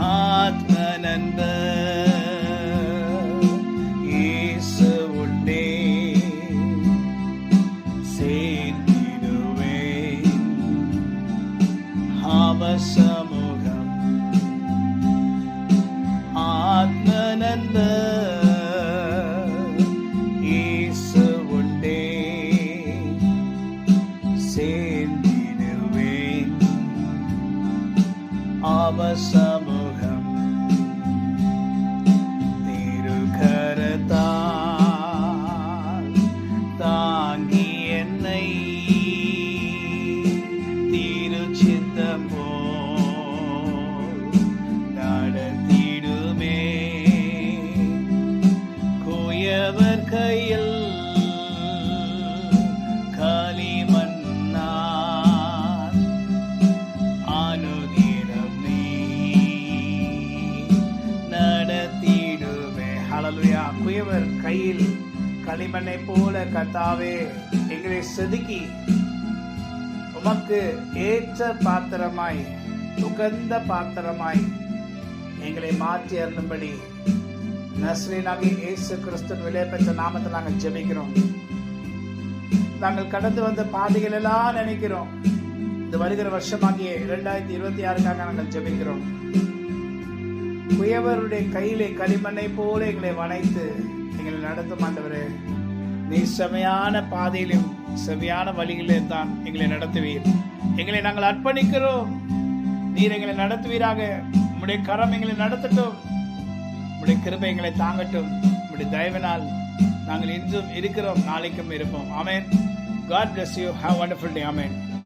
ஆத்ம நண்பர் இயேசு உண்டே, சேர்ந்திடுவேன் அவர் சமூகம். ஆத்ம நண்பர் இயேசு உண்டே, சேர்ந்திடுவேன் அவர் சமூகம். திருக்கரத்தால் தாங்கி என்னை திருச்சித்தம் போல் நடத்திடுமே, குயவர் கையில் களிமண்ணான் அனுதினம் நீ நடத்திடுமே. ஹல்லேலூயா. குயவர் கையில் களிமண்ணை போல கர்த்தாவே எங்களை செதுக்கி உமக்கு ஏற்ற பாத்திரமாய், உகந்த பாத்திரமாய் எங்களை மாற்றி அருளும்படி நஸ்ரீனாகிய இயேசு கிறிஸ்துவின் விலை பெற்ற நாமத்தில் நாங்கள் ஜெபிக்கிறோம். நாங்கள் கடந்து வந்த பாதைகள் எல்லாம் நினைக்கிறோம். இந்த வருகிற வருஷமாகிய 2026க்காக நாங்கள் ஜெபிக்கிறோம். குயவருடைய கையிலே களிமண்ணை போல எங்களை வளைத்து எங்களை நடத்தும் ஆண்டவரே, நீ செமையான பாதையிலும் செமையான வழிகளிலே தான் எங்களை நடத்துவீர். எங்களை நாங்கள் அர்ப்பணிக்கிறோம். நீர் எங்களை நடத்துவீராக. உம்முடைய கரம் எங்களை நடத்தட்டும். உம்முடைய கிருபை எங்களை தாங்கட்டும். உம்முடைய தயவினால் நாங்கள் இன்றும் இருக்கிறோம், நாளைக்கும் இருப்போம். ஆமென். God bless you. Have a wonderful day. Amen.